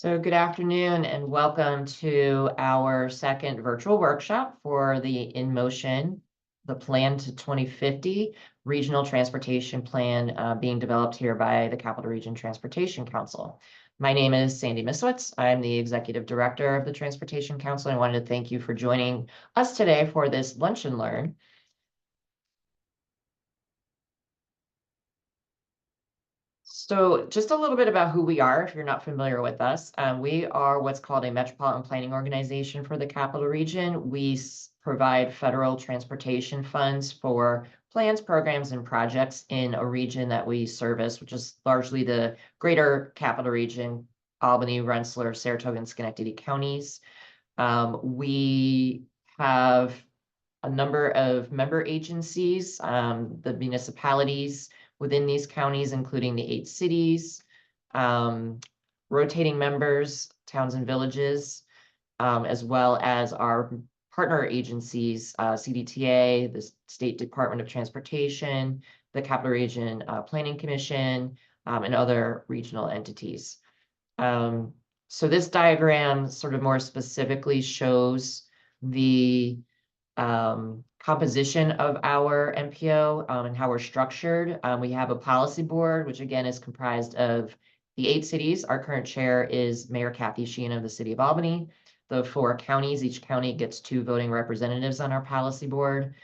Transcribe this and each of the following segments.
So good afternoon and welcome to our second virtual workshop for the In Motion, the Plan to 2050 Regional Transportation Plan being developed here by the Capital Region Transportation Council. My name is Sandy Misowitz. I'm the Executive Director of the Transportation Council. I wanted to thank you for joining us today for this Lunch and Learn. So just a little bit about who we are, if you're not familiar with us. We are what's called a metropolitan planning organization for the Capital Region. We provide federal transportation funds for plans, programs, and projects in a region that we service, which is largely the greater Capital Region, Albany, Rensselaer, Saratoga, and Schenectady counties. We have a number of member agencies, the municipalities within these counties, including the 8 cities, rotating members, towns and villages, as well as our partner agencies, CDTA, the State Department of Transportation, the Capital Region Planning Commission, and other regional entities. So this diagram sort of more specifically shows the composition of our MPO and how we're structured. We have a policy board, which again is comprised of the 8 cities. Our current chair is Mayor Kathy Sheehan of the city of Albany. The 4 counties, each county gets 2 voting representatives on our policy board,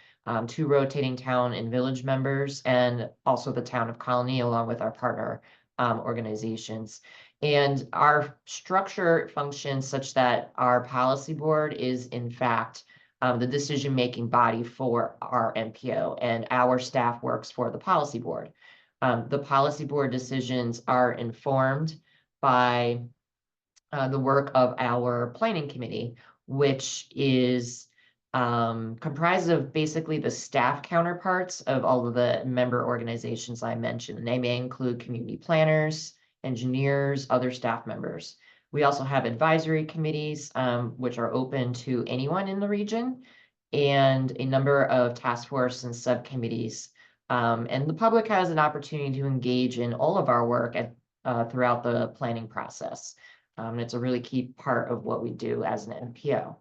2 rotating town and village members, and also the town of Colony, along with our partner organizations. And our structure functions such that our policy board is, in fact, the decision-making body for our MPO, and our staff works for the policy board. The policy board decisions are informed by the work of our planning committee, which is comprised of basically the staff counterparts of all of the member organizations I mentioned. And they may include community planners, engineers, other staff members. We also have advisory committees, which are open to anyone in the region, and a number of task force and subcommittees. And the public has an opportunity to engage in all of our work throughout the planning process. It's a really key part of what we do as an MPO.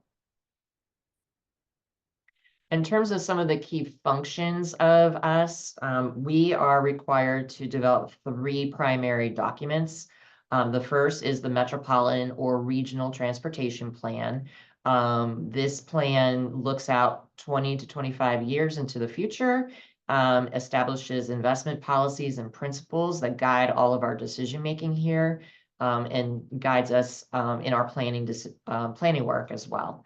In terms of some of the key functions of us, we are required to develop 3 primary documents. The first is the Metropolitan or Regional Transportation Plan. This plan looks out 20 to 25 years into the future, establishes investment policies and principles that guide all of our decision-making here, and guides us in our planning work as well.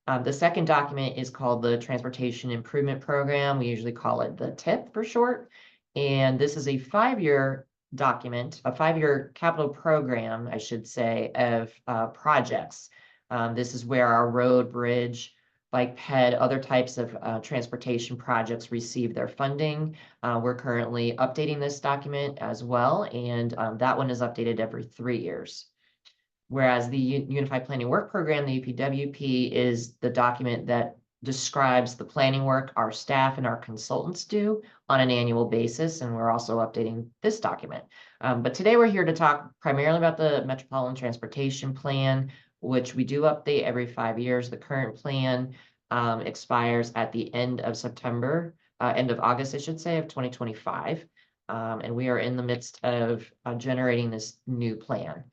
The second document is called the Transportation Improvement Program. We usually call it the TIP for short. And this is a 5-year document, a 5-year capital program, I should say, of projects. This is where our road, bridge, bike ped, other types of transportation projects receive their funding. We're currently updating this document as well, and that one is updated every 3 years. Whereas the Unified Planning Work Program, the UPWP, is the document that describes the planning work our staff and our consultants do on an annual basis, and we're also updating this document. But today we're here to talk primarily about the Metropolitan Transportation Plan, which we do update every 5 years. The current plan expires at the end of August, I should say, of 2025. And we are in the midst of generating this new plan.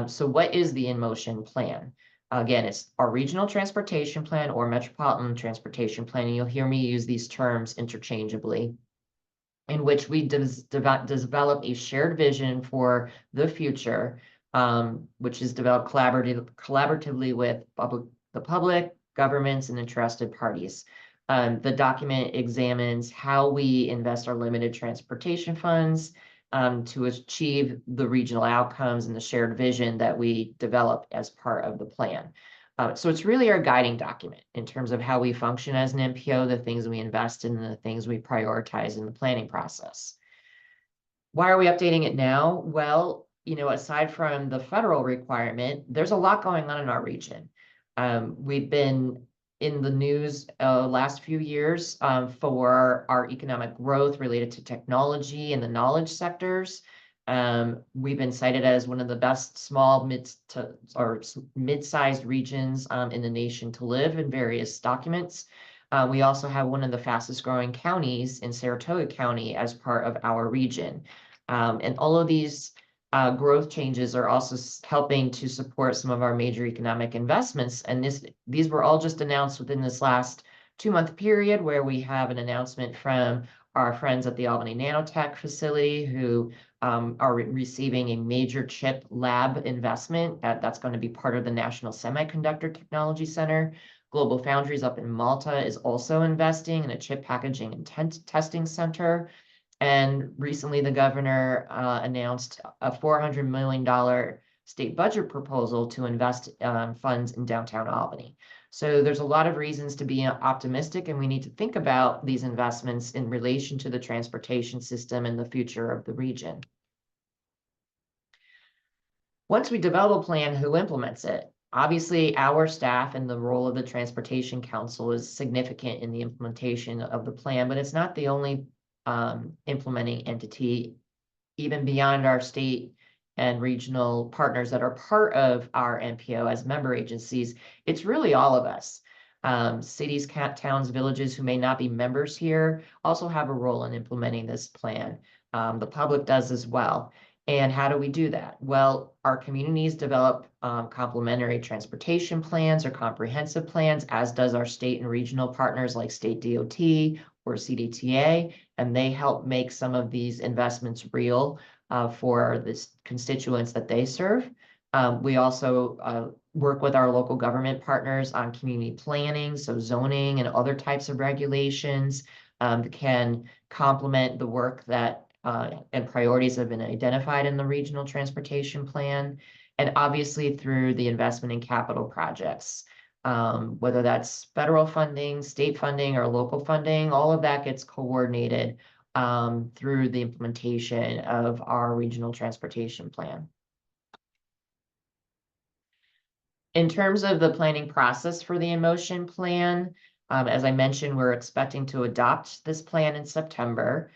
So what is the In Motion plan? Again, it's our regional transportation plan or metropolitan transportation plan, and you'll hear me use these terms interchangeably, in which we develop a shared vision for the future, which is developed collaboratively with the public, governments, and interested parties. The document examines how we invest our limited transportation funds to achieve the regional outcomes and the shared vision that we develop as part of the plan. So it's really our guiding document in terms of how we function as an MPO, the things we invest in, the things we prioritize in the planning process. Why are we updating it now? Well, aside from the federal requirement, there's a lot going on in our region. We've been in the news last few years for our economic growth related to technology and the knowledge sectors. We've been cited as one of the best small mid-sized regions in the nation to live in various documents. We also have one of the fastest growing counties in Saratoga County as part of our region. And all of these growth changes are also helping to support some of our major economic investments. And these were all just announced within this last 2-month period, where we have an announcement from our friends at the Albany Nanotech facility who are receiving a major chip lab investment. That's going to be part of the National Semiconductor Technology Center. Global Foundries up in Malta is also investing in a chip packaging and testing center. And recently the governor announced a $400 million state budget proposal to invest funds in downtown Albany. So there's a lot of reasons to be optimistic, and we need to think about these investments in relation to the transportation system and the future of the region. Once we develop a plan, who implements it? Obviously, our staff and the role of the Transportation Council is significant in the implementation of the plan, but it's not the only implementing entity. Even beyond our state and regional partners that are part of our NPO as member agencies, it's really all of us. Cities, towns, villages who may not be members here also have a role in implementing this plan. The public does as well. And how do we do that? Well, our communities develop complementary transportation plans or comprehensive plans, as does our state and regional partners like State DOT or CDTA, and they help make some of these investments real for the constituents that they serve. We also work with our local government partners on community planning, so zoning and other types of regulations that can complement the work that and priorities have been identified in the regional transportation plan, and obviously through the investment in capital projects. Whether that's federal funding, state funding, or local funding, all of that gets coordinated through the implementation of our regional transportation plan. In terms of the planning process for the InMotion plan, as I mentioned, we're expecting to adopt this plan in September.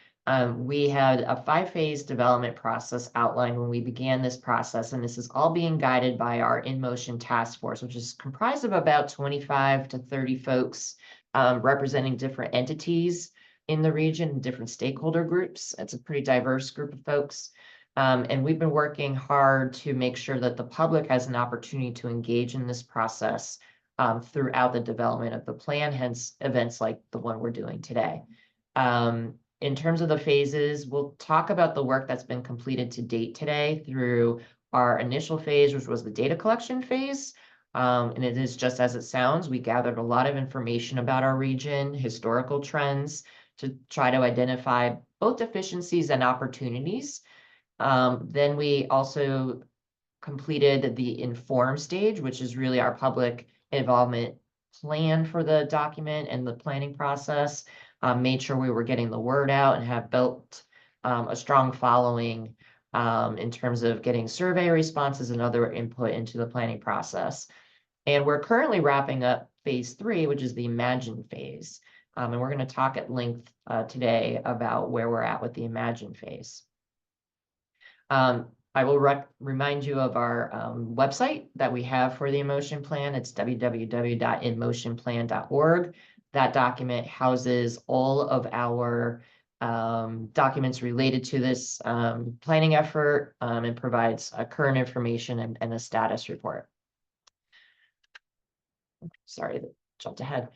We had a 5-phase development process outlined when we began this process, and this is all being guided by our InMotion task force, which is comprised of about 25 to 30 folks representing different entities in the region, different stakeholder groups. It's a pretty diverse group of folks. And we've been working hard to make sure that the public has an opportunity to engage in this process throughout the development of the plan, hence events like the one we're doing today. In terms of the phases, we'll talk about the work that's been completed to date today through our initial phase, which was the data collection phase. And it is just as it sounds. We gathered a lot of information about our region, historical trends, to try to identify both deficiencies and opportunities. Then we also completed the inform stage, which is really our public involvement plan for the document and the planning process. Made sure we were getting the word out and have built a strong following in terms of getting survey responses and other input into the planning process. And we're currently wrapping up phase 3, which is the Imagine phase. And we're going to talk at length today about where we're at with the Imagine phase. I will remind you of our website that we have for the InMotion plan. It's www.inmotionplan.org. That document houses all of our documents related to this planning effort and provides current information and a status report. Sorry, that jumped ahead.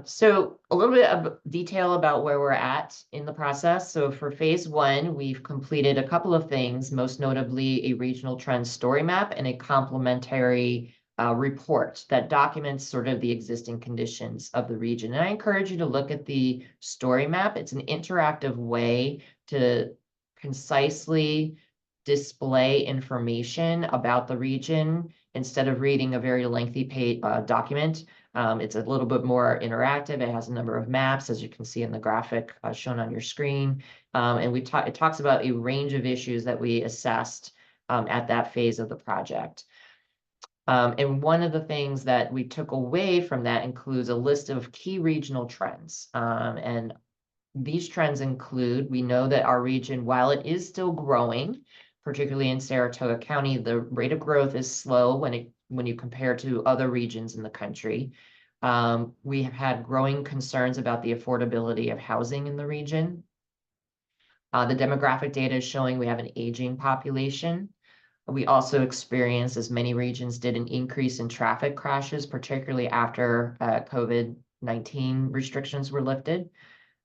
So a little bit of detail about where we're at in the process. So for phase 1, we've completed a couple of things, most notably a regional trend story map and a complementary report that documents sort of the existing conditions of the region. And I encourage you to look at the story map. It's an interactive way to concisely display information about the region instead of reading a very lengthy document. It's a little bit more interactive. It has a number of maps, as you can see in the graphic shown on your screen. And it talks about a range of issues that we assessed at that phase of the project. And one of the things that we took away from that includes a list of key regional trends. And these trends include, we know that our region, while it is still growing, particularly in Saratoga County, the rate of growth is slow when you compare to other regions in the country. We have had growing concerns about the affordability of housing in the region. The demographic data is showing we have an aging population. We also experienced, as many regions did, an increase in traffic crashes, particularly after COVID-19 restrictions were lifted.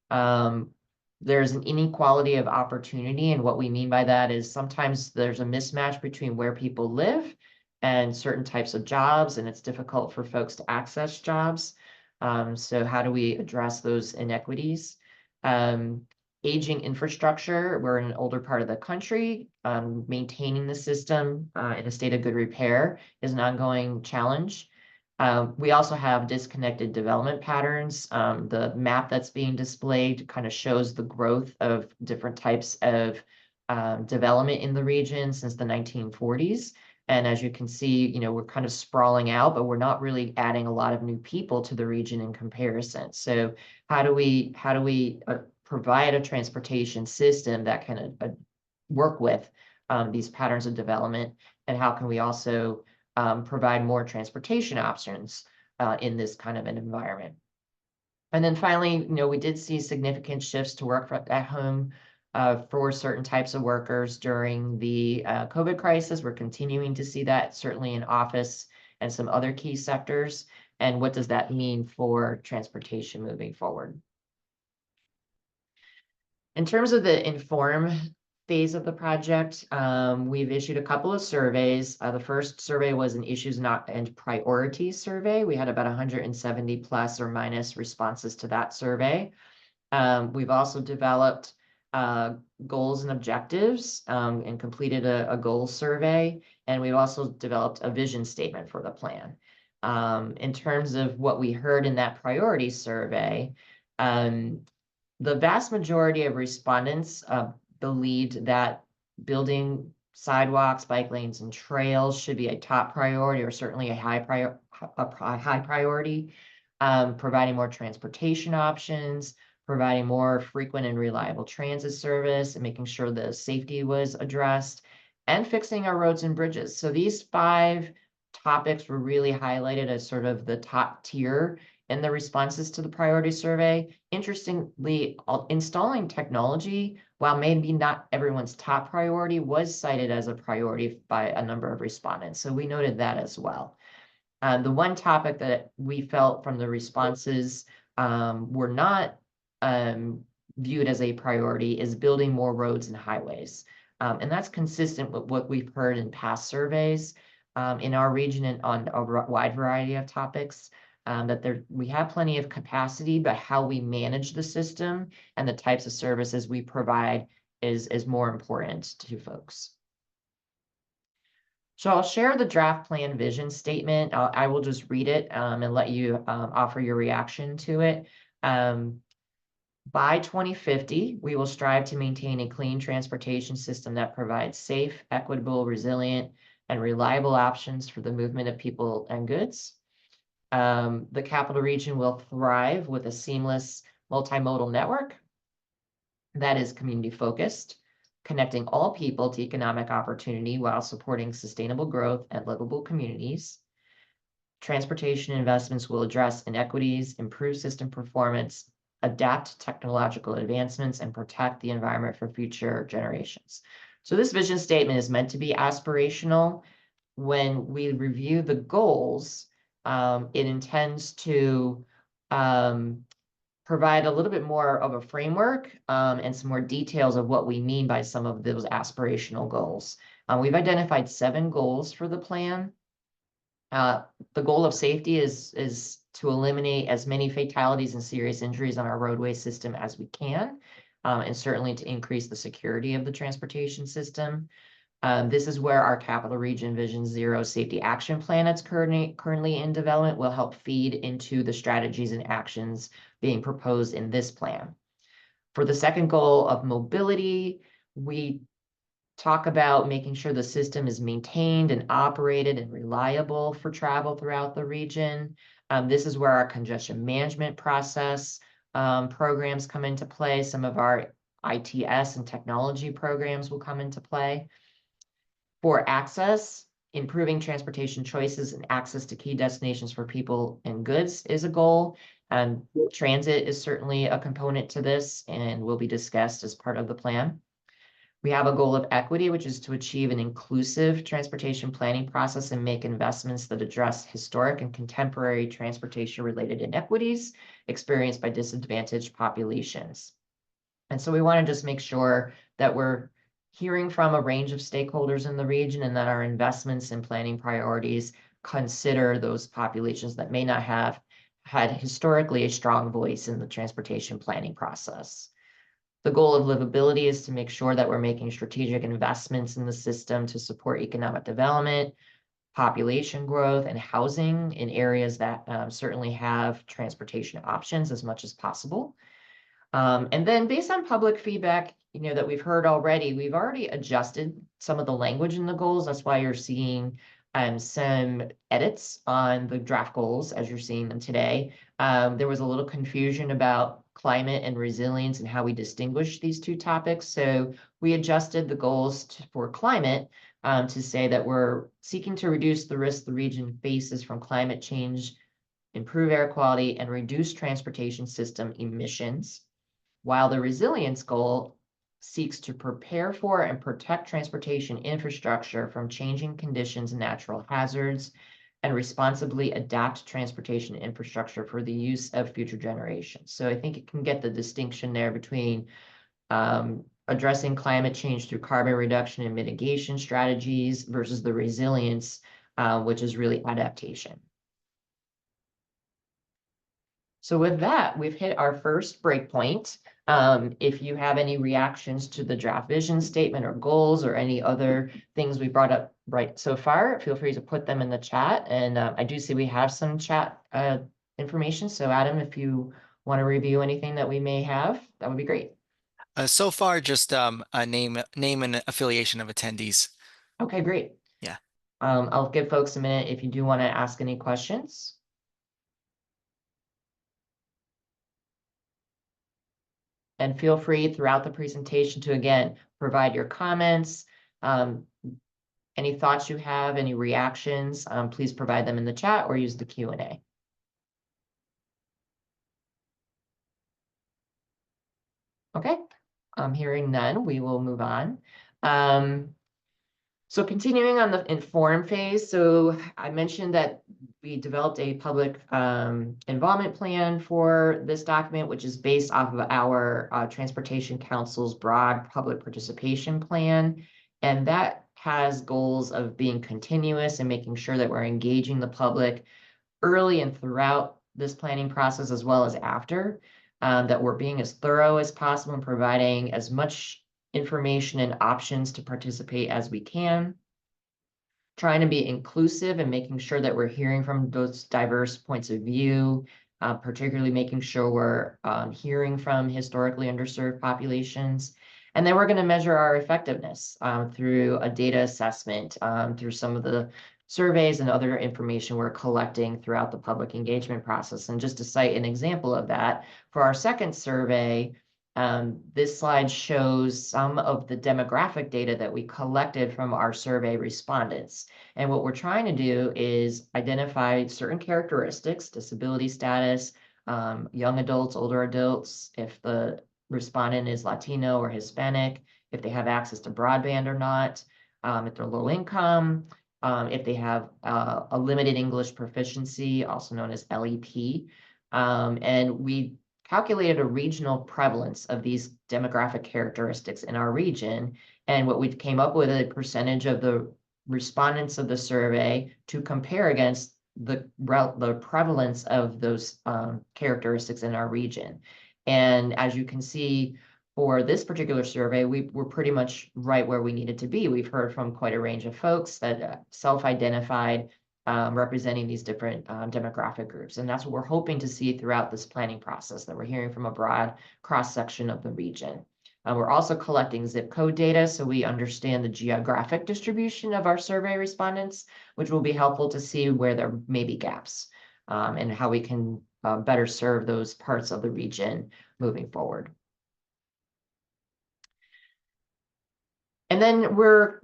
There's an inequality of opportunity, and what we mean by that is sometimes there's a mismatch between where people live and certain types of jobs, and it's difficult for folks to access jobs. So how do we address those inequities? Aging infrastructure, we're in an older part of the country. Maintaining the system in a state of good repair is an ongoing challenge. We also have disconnected development patterns. The map that's being displayed kind of shows the growth of different types of development in the region since the 1940s. And as you can see, we're kind of sprawling out, but we're not really adding a lot of new people to the region in comparison. So how do we provide a transportation system that can work with these patterns of development? And how can we also provide more transportation options in this kind of an environment? And then finally, we did see significant shifts to work at home for certain types of workers during the COVID crisis. We're continuing to see that certainly in office and some other key sectors. And what does that mean for transportation moving forward? In terms of the inform phase of the project, we've issued a couple of surveys. The first survey was an issues and priorities survey. We had about 170 plus or minus responses to that survey. We've also developed goals and objectives and completed a goals survey. And we've also developed a vision statement for the plan. In terms of what we heard in that priority survey, the vast majority of respondents believed that building sidewalks, bike lanes, and trails should be a top priority, or certainly a high priority. Providing more transportation options, providing more frequent and reliable transit service, and making sure the safety was addressed, and fixing our roads and bridges. So these 5 topics were really highlighted as sort of the top tier in the responses to the priority survey. Interestingly, installing technology, while maybe not everyone's top priority, was cited as a priority by a number of respondents. So we noted that as well. The one topic that we felt from the responses were not viewed as a priority is building more roads and highways. And that's consistent with what we've heard in past surveys in our region and on a wide variety of topics. That we have plenty of capacity, but how we manage the system and the types of services we provide is more important to folks. So I'll share the draft plan vision statement. I will just read it and let you offer your reaction to it. By 2050, we will strive to maintain a clean transportation system that provides safe, equitable, resilient, and reliable options for the movement of people and goods. The capital region will thrive with a seamless multimodal network that is community focused, connecting all people to economic opportunity while supporting sustainable growth and livable communities. Transportation investments will address inequities, improve system performance, adapt technological advancements, and protect the environment for future generations. So this vision statement is meant to be aspirational. When we review the goals, it intends to provide a little bit more of a framework and some more details of what we mean by some of those aspirational goals. We've identified 7 goals for the plan. The goal of safety is to eliminate as many fatalities and serious injuries on our roadway system as we can, and certainly to increase the security of the transportation system. This is where our Capital Region Vision Zero Safety Action Plan that's currently in development will help feed into the strategies and actions being proposed in this plan. For the second goal of mobility, we talk about making sure the system is maintained and operated and reliable for travel throughout the region. This is where our congestion management process programs come into play. Some of our ITS and technology programs will come into play. For access, improving transportation choices and access to key destinations for people and goods is a goal. Transit is certainly a component to this and will be discussed as part of the plan. We have a goal of equity, which is to achieve an inclusive transportation planning process and make investments that address historic and contemporary transportation-related inequities experienced by disadvantaged populations. And so we want to just make sure that we're hearing from a range of stakeholders in the region and that our investments and planning priorities consider those populations that may not have had historically a strong voice in the transportation planning process. The goal of livability is to make sure that we're making strategic investments in the system to support economic development, population growth, and housing in areas that certainly have transportation options as much as possible. And then based on public feedback, that we've heard already, we've already adjusted some of the language in the goals. That's why you're seeing some edits on the draft goals as you're seeing them today. There was a little confusion about climate and resilience and how we distinguish these two topics. So we adjusted the goals for climate to say that we're seeking to reduce the risk the region faces from climate change, improve air quality, and reduce transportation system emissions, while the resilience goal seeks to prepare for and protect transportation infrastructure from changing conditions and natural hazards, and responsibly adapt transportation infrastructure for the use of future generations. So I think it can get the distinction there between addressing climate change through carbon reduction and mitigation strategies versus the resilience, which is really adaptation. So with that, we've hit our first breakpoint. If you have any reactions to the draft vision statement or goals or any other things we brought up right so far, feel free to put them in the chat. And I do see we have some chat information. So Adam, if you want to review anything that we may have, that would be great. So far, just a name and affiliation of attendees. Okay, great. Yeah. I'll give folks a minute if you do want to ask any questions. And feel free throughout the presentation to, again, provide your comments, any thoughts you have, any reactions, please provide them in the chat or use the Q&A. Okay, I'm hearing none. We will move on. So continuing on the inform phase, so I mentioned that we developed a public involvement plan for this document, which is based off of our Transportation Council's broad public participation plan. And that has goals of being continuous and making sure that we're engaging the public early and throughout this planning process, as well as after, that we're being as thorough as possible and providing as much information and options to participate as we can. Trying to be inclusive and making sure that we're hearing from those diverse points of view, particularly making sure we're hearing from historically underserved populations. And then we're going to measure our effectiveness through a data assessment, through some of the surveys and other information we're collecting throughout the public engagement process. And just to cite an example of that, for our second survey, this slide shows some of the demographic data that we collected from our survey respondents. And what we're trying to do is identify certain characteristics, disability status, young adults, older adults, if the respondent is Latino or Hispanic, if they have access to broadband or not, if they're low income, if they have a limited English proficiency, also known as LEP. And we calculated a regional prevalence of these demographic characteristics in our region. And what we came up with a percentage of the respondents of the survey to compare against the prevalence of those characteristics in our region. And as you can see, for this particular survey, we were pretty much right where we needed to be. We've heard from quite a range of folks that self-identified representing these different demographic groups. And that's what we're hoping to see throughout this planning process, that we're hearing from a broad cross-section of the region. We're also collecting zip code data so we understand the geographic distribution of our survey respondents, which will be helpful to see where there may be gaps and how we can better serve those parts of the region moving forward. And then we're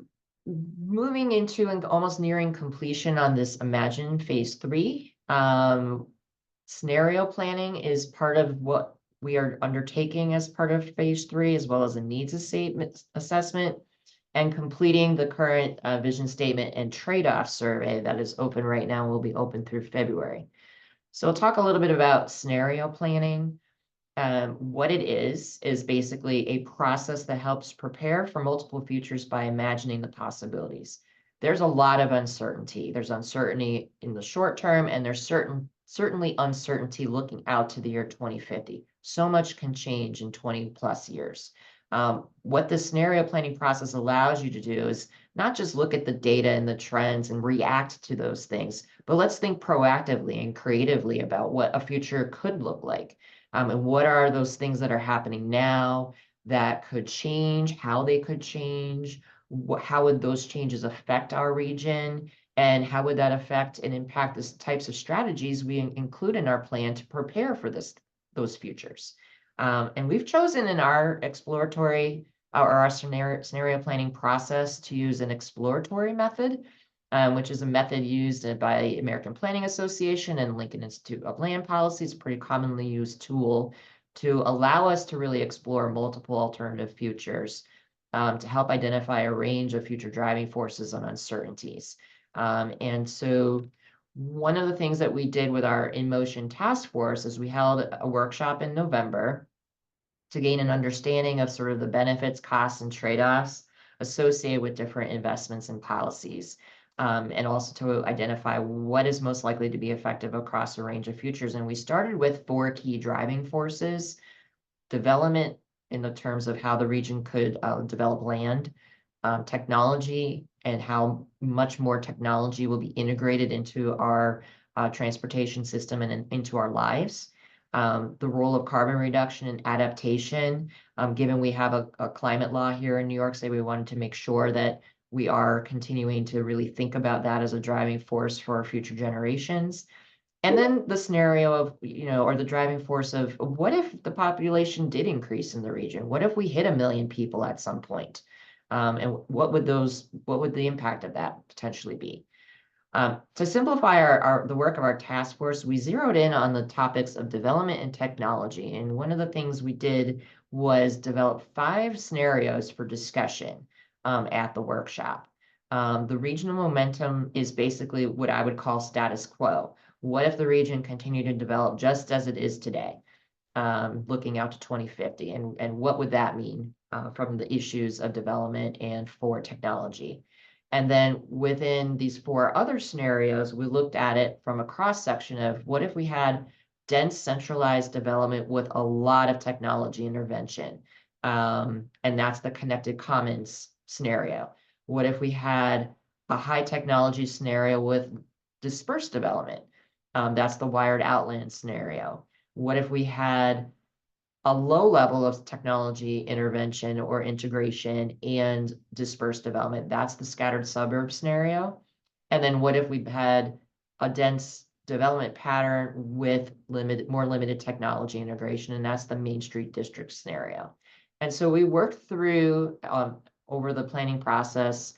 moving into and almost nearing completion on this Imagine Phase 3. Scenario planning is part of what we are undertaking as part of Phase 3, as well as a needs assessment, and completing the current vision statement and trade-off survey that is open right now, will be open through February. So we'll talk a little bit about scenario planning. What it is basically a process that helps prepare for multiple futures by imagining the possibilities. There's a lot of uncertainty. There's uncertainty in the short term, and there's certainly uncertainty looking out to the year 2050. So much can change in 20 plus years. What the scenario planning process allows you to do is not just look at the data and the trends and react to those things, but let's think proactively and creatively about what a future could look like. And what are those things that are happening now that could change, how they could change, how would those changes affect our region, and how would that affect and impact the types of strategies we include in our plan to prepare for those futures. And we've chosen in our exploratory or our scenario planning process to use an exploratory method, which is a method used by American Planning Association and Lincoln Institute of Land Policy. It's a pretty commonly used tool to allow us to really explore multiple alternative futures to help identify a range of future driving forces and uncertainties. And so one of the things that we did with our InMotion task force is we held a workshop in November to gain an understanding of sort of the benefits, costs, and trade-offs associated with different investments and policies. And also to identify what is most likely to be effective across a range of futures. And we started with 4 key driving forces: development in the terms of how the region could develop land, technology, and how much more technology will be integrated into our transportation system and into our lives. The role of carbon reduction and adaptation, given we have a climate law here in New York State, we wanted to make sure that we are continuing to really think about that as a driving force for future generations. And then the scenario of, or the driving force of what if the population did increase in the region? What if we hit 1 million people at some point? And what would the impact of that potentially be? To simplify the work of our task force, we zeroed in on the topics of development and technology. And one of the things we did was develop 5 scenarios for discussion at the workshop. The regional momentum is basically what I would call status quo. What if the region continued to develop just as it is today, looking out to 2050? And what would that mean from the issues of development and for technology? And then within these 4 other scenarios, we looked at it from a cross section of what if we had dense centralized development with a lot of technology intervention? And that's the connected commons scenario. What if we had a high technology scenario with dispersed development? That's the wired outland scenario. What if we had a low level of technology intervention or integration and dispersed development? That's the scattered suburb scenario. And then what if we had a dense development pattern with more limited technology integration? And that's the Main Street District scenario. And so we worked through over the planning process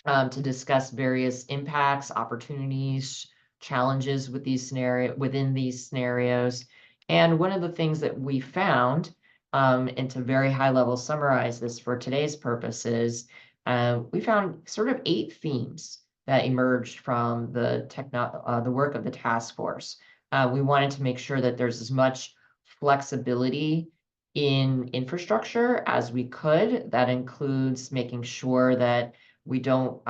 to discuss various impacts, opportunities, challenges within these scenarios. And one of the things that we found, and to very high level summarize this for today's purposes, we found sort of 8 themes that emerged from the work of the task force. We wanted to make sure that there's as much flexibility in infrastructure as we could. That includes making sure that we don't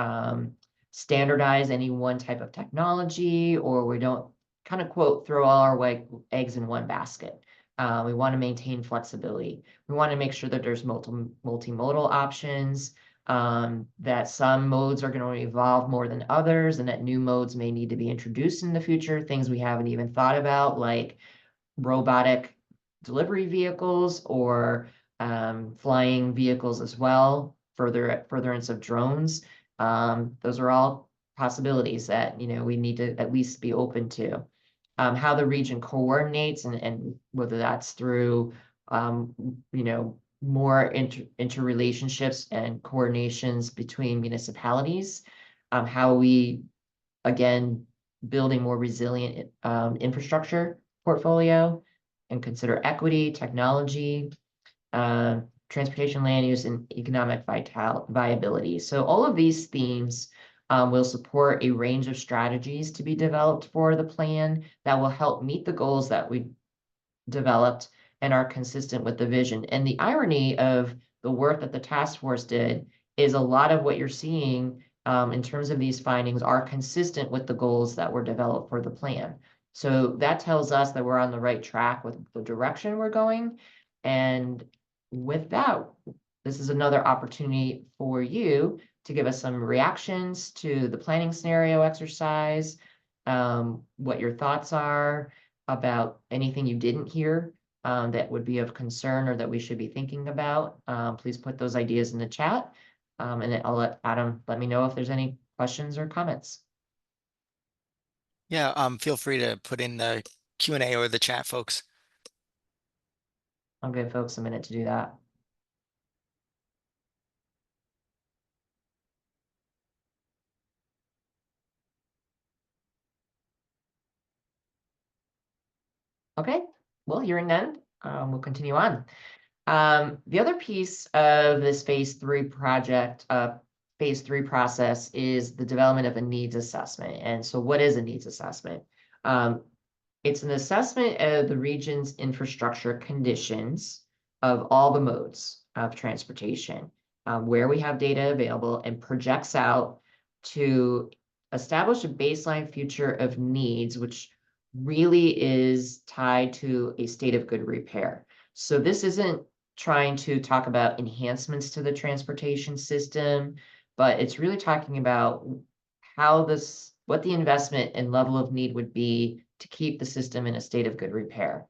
standardize any one type of technology, or we don't kind of quote, throw all our eggs in one basket. We want to maintain flexibility. We want to make sure that there's multimodal options, that some modes are going to evolve more than others, and that new modes may need to be introduced in the future, things we haven't even thought about, like robotic delivery vehicles or flying vehicles as well, furtherance of drones. Those are all possibilities that we need to at least be open to. how the region coordinates and whether that's through, more interrelationships and coordinations between municipalities, how we, again, building more resilient infrastructure portfolio and consider equity, technology, transportation, land use, and economic viability. So all of these themes will support a range of strategies to be developed for the plan that will help meet the goals that we developed and are consistent with the vision. And the irony of the work that the task force did is a lot of what you're seeing in terms of these findings are consistent with the goals that were developed for the plan. So that tells us that we're on the right track with the direction we're going. And with that, this is another opportunity for you to give us some reactions to the planning scenario exercise, what your thoughts are about anything you didn't hear that would be of concern or that we should be thinking about. Please put those ideas in the chat. And then I'll let Adam let me know if there's any questions or comments. Yeah, feel free to put in the Q&A or the chat, folks. I'll give folks a minute to do that. Okay, well, hearing none, we'll continue on. The other piece of this phase 3 project, phase 3 process is the development of a needs assessment. And so what is a needs assessment? It's an assessment of the region's infrastructure conditions of all the modes of transportation, where we have data available, and projects out to establish a baseline future of needs, which really is tied to a state of good repair. So this isn't trying to talk about enhancements to the transportation system, but it's really talking about what the investment and level of need would be to keep the system in a state of good repair.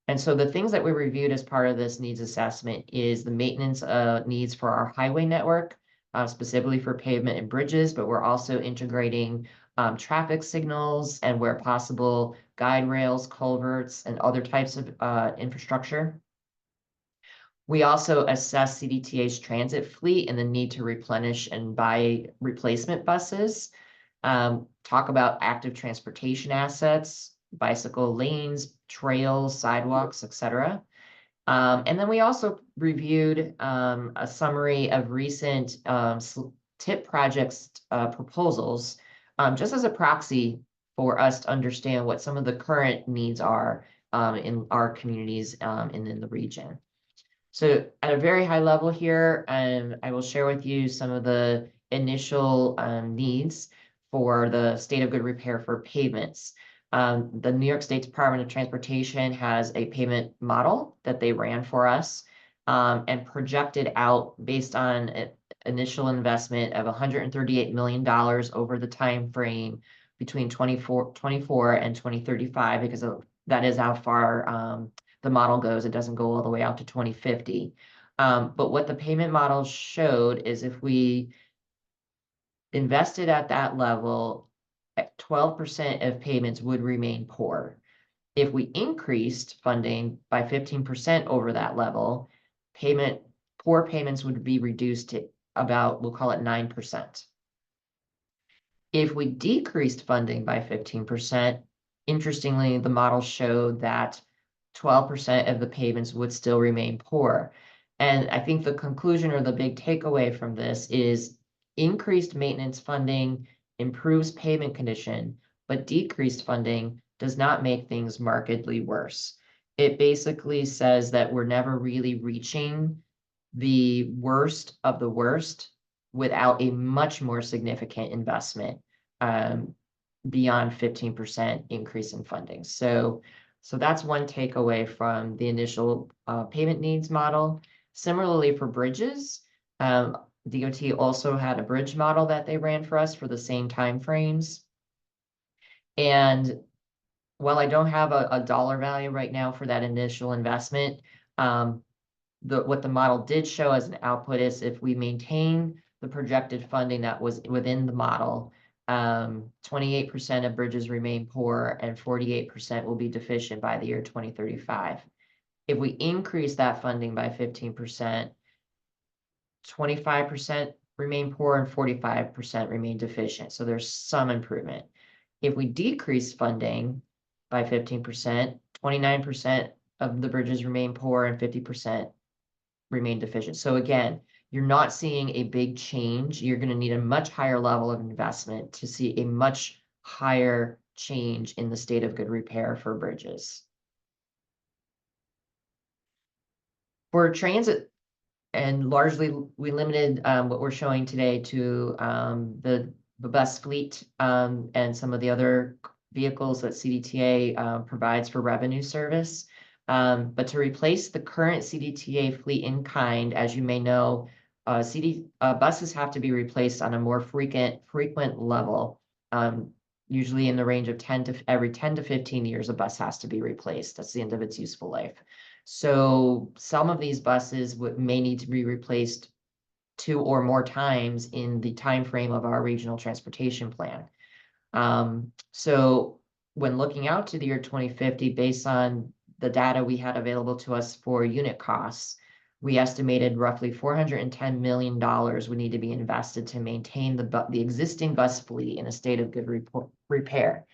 And so the things that we reviewed as part of this needs assessment is the maintenance needs for our highway network, specifically for pavement and bridges, but we're also integrating traffic signals and, where possible, guide rails, culverts, and other types of infrastructure. We also assess CDTA's transit fleet and the need to replenish and buy replacement buses. Talk about active transportation assets, bicycle lanes, trails, sidewalks, etc. And then we also reviewed a summary of recent TIP projects proposals, just as a proxy for us to understand what some of the current needs are in our communities and in the region. So at a very high level here, I will share with you some of the initial needs for the state of good repair for pavements. The New York State Department of Transportation has a pavement model that they ran for us and projected out based on an initial investment of $138 million over the time frame between 2024 and 2035, because that is how far the model goes. It doesn't go all the way out to 2050. But what the payment model showed is if we invested at that level, 12% of payments would remain poor. If we increased funding by 15% over that level, poor payments would be reduced to about, we'll call it 9%. If we decreased funding by 15%, interestingly, the model showed that 12% of the payments would still remain poor. And I think the conclusion or the big takeaway from this is increased maintenance funding improves payment condition, but decreased funding does not make things markedly worse. It basically says that we're never really reaching the worst of the worst without a much more significant investment beyond 15% increase in funding. So that's one takeaway from the initial payment needs model. Similarly for bridges, DOT also had a bridge model that they ran for us for the same timeframes. And while I don't have a dollar value right now for that initial investment, what the model did show as an output is if we maintain the projected funding that was within the model, 28% of bridges remain poor, and 48% will be deficient by the year 2035. If we increase that funding by 15%, 25% remain poor and 45% remain deficient. So there's some improvement. If we decrease funding by 15%, 29% of the bridges remain poor and 50% remain deficient. So again, you're not seeing a big change. You're going to need a much higher level of investment to see a much higher change in the state of good repair for bridges. For transit, and largely we limited what we're showing today to the bus fleet and some of the other vehicles that CDTA provides for revenue service. But to replace the current CDTA fleet in kind, as you may know, buses have to be replaced on a more frequent level. Usually in the range of every 10 to 15 years, a bus has to be replaced. That's the end of its useful life. So some of these buses may need to be replaced 2 or more times in the time frame of our regional transportation plan. So when looking out to the year 2050, based on the data we had available to us for unit costs, we estimated roughly $410 million would need to be invested to maintain the existing bus fleet in a state of good repair.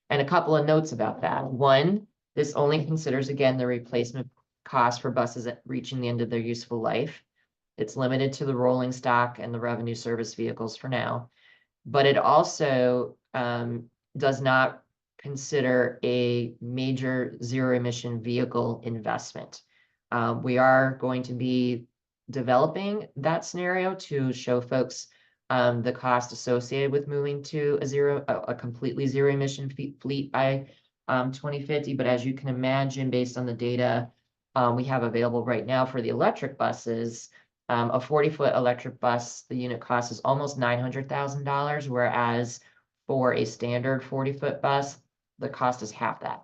And a couple of notes about that. One, this only considers, again, the replacement cost for buses reaching the end of their useful life. It's limited to the rolling stock and the revenue service vehicles for now. But it also does not consider a major zero emission vehicle investment. We are going to be developing that scenario to show folks the cost associated with moving to a completely zero emission fleet by 2050. But as you can imagine, based on the data we have available right now for the electric buses, a 40-foot electric bus, the unit cost is almost $900,000, whereas for a standard 40-foot bus, the cost is half that.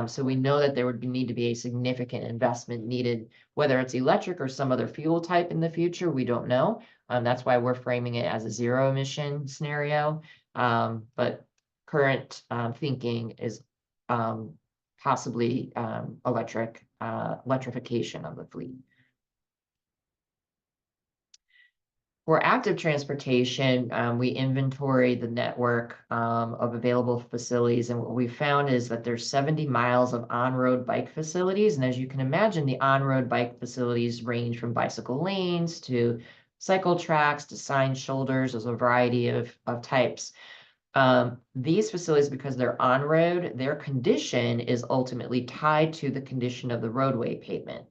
So we know that there would need to be a significant investment needed, whether it's electric or some other fuel type in the future, we don't know. That's why we're framing it as a zero emission scenario. But current thinking is possibly electrification of the fleet. For active transportation, we inventory the network of available facilities, and what we found is that there's 70 miles of on-road bike facilities. And as you can imagine, the on-road bike facilities range from bicycle lanes to cycle tracks to sign shoulders. There's a variety of types. These facilities, because they're on-road, their condition is ultimately tied to the condition of the roadway pavement.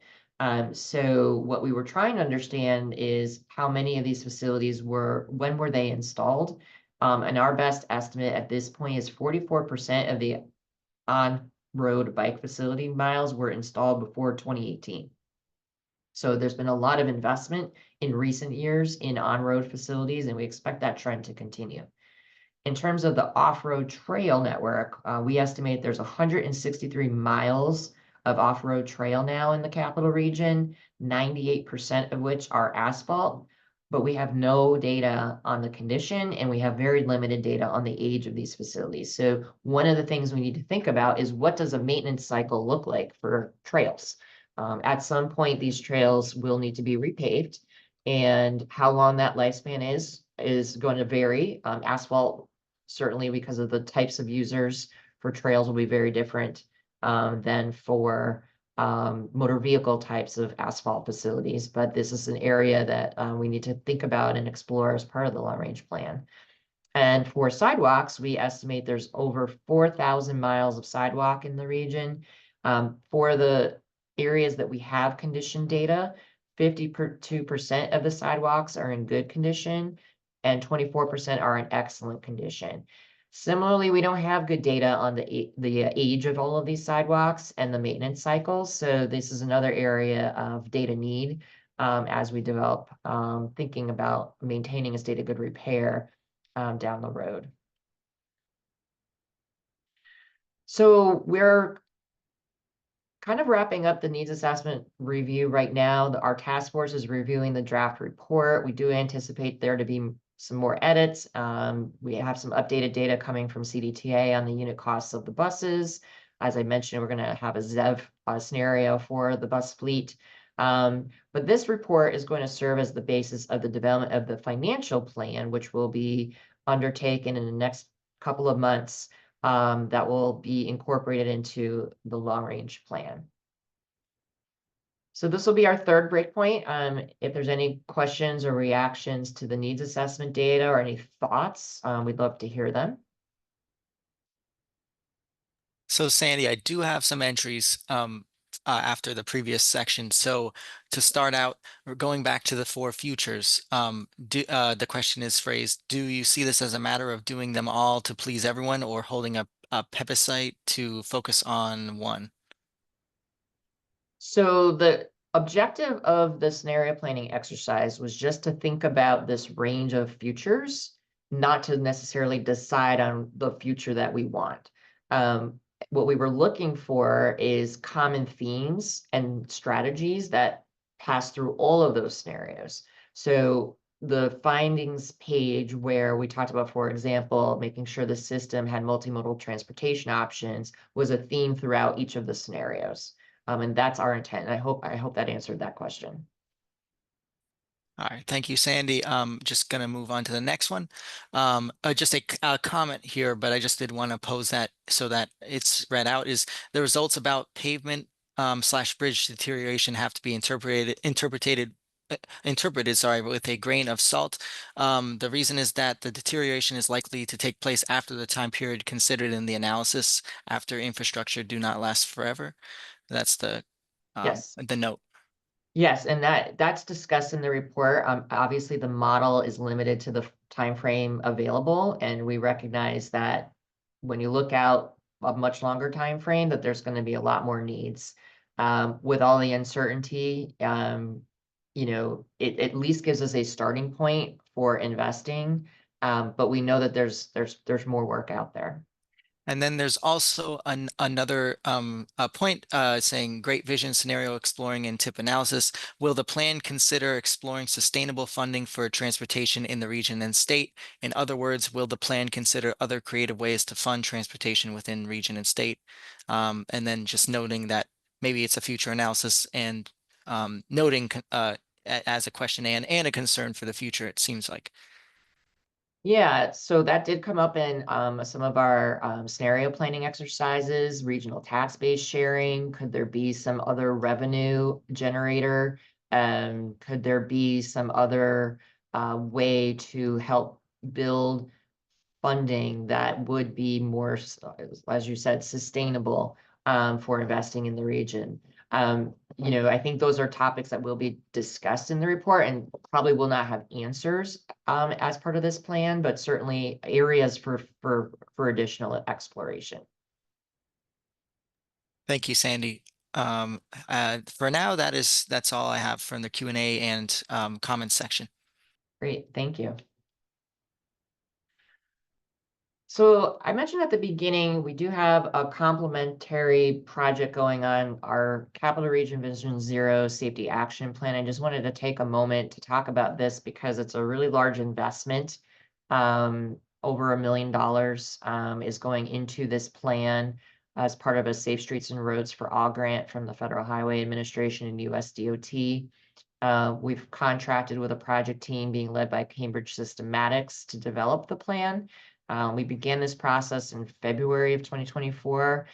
So what we were trying to understand is how many of these facilities when were they installed? And our best estimate at this point is 44% of the on-road bike facility miles were installed before 2018. So there's been a lot of investment in recent years in on-road facilities, and we expect that trend to continue. In terms of the off-road trail network, we estimate there's 163 miles of off-road trail now in the capital region, 98% of which are asphalt, but we have no data on the condition, and we have very limited data on the age of these facilities. So one of the things we need to think about is, what does a maintenance cycle look like for trails? At some point, these trails will need to be repaved, and how long that lifespan is going to vary. Asphalt, certainly because of the types of users for trails, will be very different than for motor vehicle types of asphalt facilities. But this is an area that we need to think about and explore as part of the long-range plan. And for sidewalks, we estimate there's over 4,000 miles of sidewalk in the region. For the areas that we have condition data, 52% of the sidewalks are in good condition, and 24% are in excellent condition. Similarly, we don't have good data on the age of all of these sidewalks and the maintenance cycles. So this is another area of data need as we develop thinking about maintaining a state of good repair down the road. So we're kind of wrapping up the needs assessment review right now. Our task force is reviewing the draft report. We do anticipate there to be some more edits. We have some updated data coming from CDTA on the unit costs of the buses. As I mentioned, we're going to have a ZEV scenario for the bus fleet. But this report is going to serve as the basis of the development of the financial plan, which will be undertaken in the next couple of months, that will be incorporated into the long-range plan. So this will be our third breakpoint. If there's any questions or reactions to the needs assessment data or any thoughts, we'd love to hear them. So Sandy, I do have some entries after the previous section. So to start out, we're going back to the four futures. The question is phrased, do you see this as a matter of doing them all to please everyone or holding a plebiscite to focus on one? So the objective of the scenario planning exercise was just to think about this range of futures, not to necessarily decide on the future that we want. What we were looking for is common themes and strategies that pass through all of those scenarios. So the findings page where we talked about, for example, making sure the system had multimodal transportation options was a theme throughout each of the scenarios. And that's our intent. And I hope that answered that question. All right, thank you, Sandy. Just gonna move on to the next one. Just a comment here, but I just did want to pose that so that it's read out. Is the results about pavement slash bridge deterioration have to be interpreted, sorry, with a grain of salt. The reason is that the deterioration is likely to take place after the time period considered in the analysis, after infrastructure do not last forever. That's Yes. the note. Yes, and that's discussed in the report. Obviously, the model is limited to the time frame available, and we recognize that when you look out a much longer time frame, that there's going to be a lot more needs. With all the uncertainty, it at least gives us a starting point for investing. But we know that there's more work out there. And then there's also another a point saying great vision scenario exploring and tip analysis. Will the plan consider exploring sustainable funding for transportation in the region and state? In other words, will the plan consider other creative ways to fund transportation within region and state? And then just noting that maybe it's a future analysis and noting as a question and a concern for the future, it seems like. Yeah, so that did come up in some of our scenario planning exercises, regional tax base sharing. Could there be some other revenue generator? Could there be some other way to help build funding that would be more, as you said, sustainable for investing in the region? I think those are topics that will be discussed in the report and probably will not have answers as part of this plan, but certainly areas for additional exploration. Thank you, Sandy. For now, that's all I have from the Q&A and comments section. Great, thank you. So I mentioned at the beginning, we do have a complementary project going on, our Capital Region Vision Zero Safety Action Plan. I just wanted to take a moment to talk about this because it's a really large investment. Over $1 million is going into this plan as part of a Safe Streets and Roads for All grant from the Federal Highway Administration and US DOT. We've contracted with a project team being led by Cambridge Systematics to develop the plan. We began this process in February of 2024.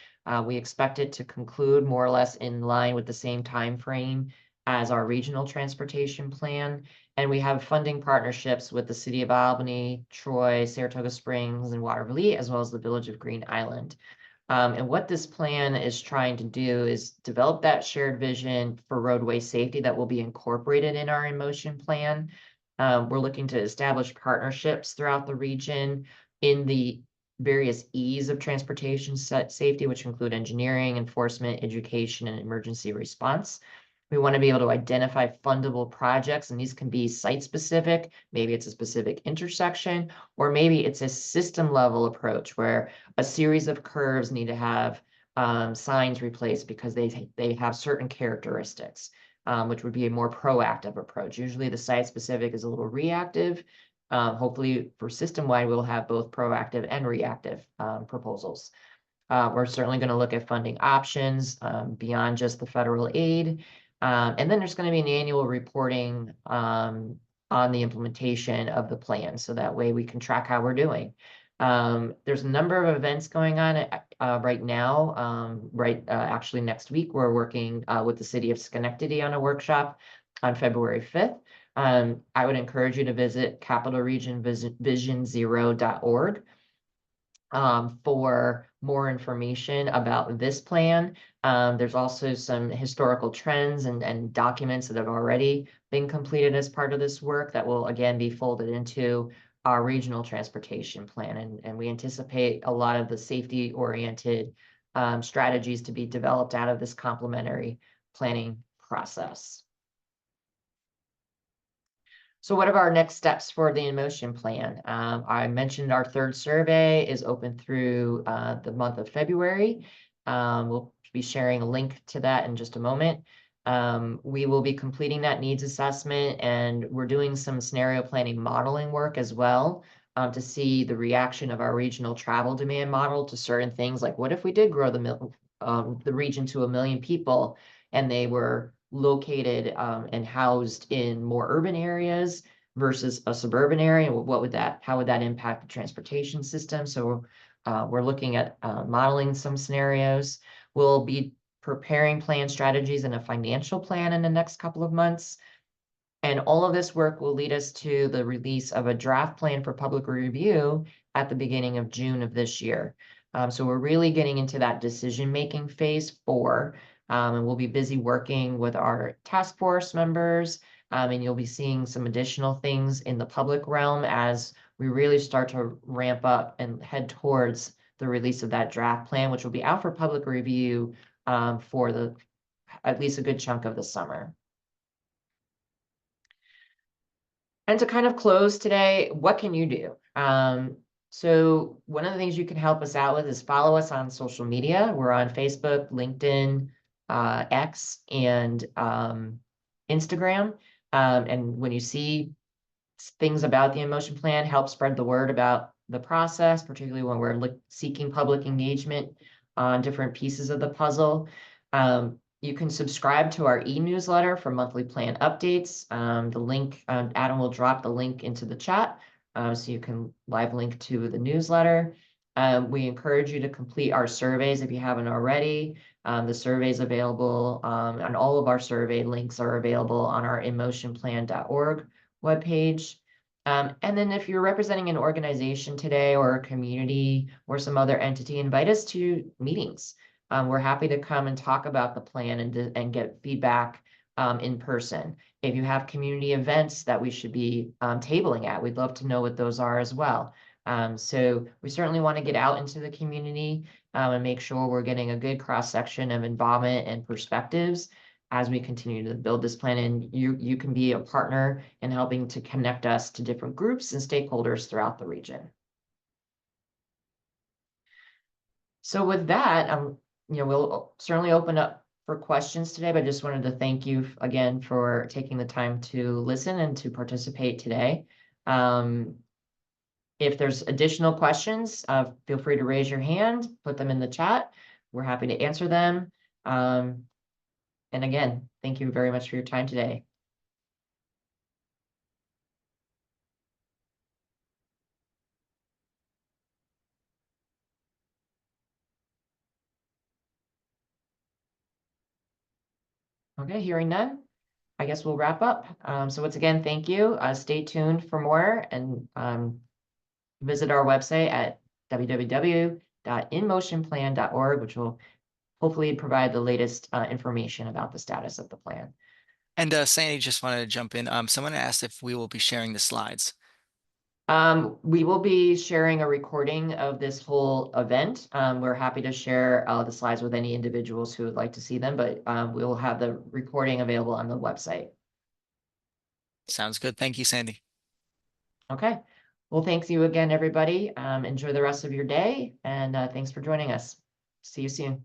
We expect it to conclude more or less in line with the same time frame as our regional transportation plan. And we have funding partnerships with the City of Albany, Troy, Saratoga Springs, and Waterville, as well as the Village of Green Island. And what this plan is trying to do is develop that shared vision for roadway safety that will be incorporated in our in-motion plan. We're looking to establish partnerships throughout the region in the various E's of transportation safety, which include engineering, enforcement, education, and emergency response. We want to be able to identify fundable projects, and these can be site-specific. Maybe it's a specific intersection, or maybe it's a system-level approach where a series of curves need to have signs replaced because they have certain characteristics, which would be a more proactive approach. Usually the site-specific is a little reactive. Hopefully for system-wide, we'll have both proactive and reactive proposals. We're certainly going to look at funding options beyond just the federal aid. And then there's going to be an annual reporting on the implementation of the plan. So that way we can track how we're doing. There's a number of events going on right now. Actually next week, we're working with the city of Schenectady on a workshop on February 5th. I would encourage you to visit capitalregionvisionzero.org for more information about this plan. There's also some historical trends and documents that have already been completed as part of this work that will again be folded into our regional transportation plan. And we anticipate a lot of the safety-oriented strategies to be developed out of this complementary planning process. So what are our next steps for the InMotion plan? I mentioned our third survey is open through the month of February. We'll be sharing a link to that in just a moment. We will be completing that needs assessment, and we're doing some scenario planning modeling work as well to see the reaction of our regional travel demand model to certain things, like what if we did grow the region to 1 million people and they were located and housed in more urban areas versus a suburban area? How would that impact the transportation system? So we're looking at modeling some scenarios. We'll be preparing plan strategies and a financial plan in the next couple of months. And all of this work will lead us to the release of a draft plan for public review at the beginning of June of this year. So we're really getting into that decision-making phase 4. And we'll be busy working with our task force members. And you'll be seeing some additional things in the public realm as we really start to ramp up and head towards the release of that draft plan, which will be out for public review for at least a good chunk of the summer. And to kind of close today, what can you do? So one of the things you can help us out with is follow us on social media. We're on Facebook, LinkedIn, X, and Instagram. And when you see things about the InMotion plan, help spread the word about the process, particularly when we're seeking public engagement on different pieces of the puzzle. You can subscribe to our e-newsletter for monthly plan updates. The link, Adam will drop the link into the chat so you can live link to the newsletter. We encourage you to complete our surveys if you haven't already. The surveys available and all of our survey links are available on our inmotionplan.org webpage. And then if you're representing an organization today or a community or some other entity, invite us to meetings. We're happy to come and talk about the plan and get feedback in person. If you have community events that we should be tabling at, we'd love to know what those are as well. So we certainly want to get out into the community and make sure we're getting a good cross-section of involvement and perspectives as we continue to build this plan. And you can be a partner in helping to connect us to different groups and stakeholders throughout the region. So with that, we'll certainly open up for questions today, but I just wanted to thank you again for taking the time to listen and to participate today. If there's additional questions, feel free to raise your hand, put them in the chat. We're happy to answer them. And again, thank you very much for your time today. Okay, hearing none, I guess we'll wrap up. So once again, thank you. Stay tuned for more and visit our website at www.inmotionplan.org, which will hopefully provide the latest information about the status of the plan. And Sandy, just wanted to jump in. Someone asked if we will be sharing the slides. We will be sharing a recording of this whole event. We're happy to share the slides with any individuals who would like to see them, but we will have the recording available on the website. Sounds good. Thank you, Sandy. Okay. Well, thanks you again, everybody. Enjoy the rest of your day, and thanks for joining us. See you soon.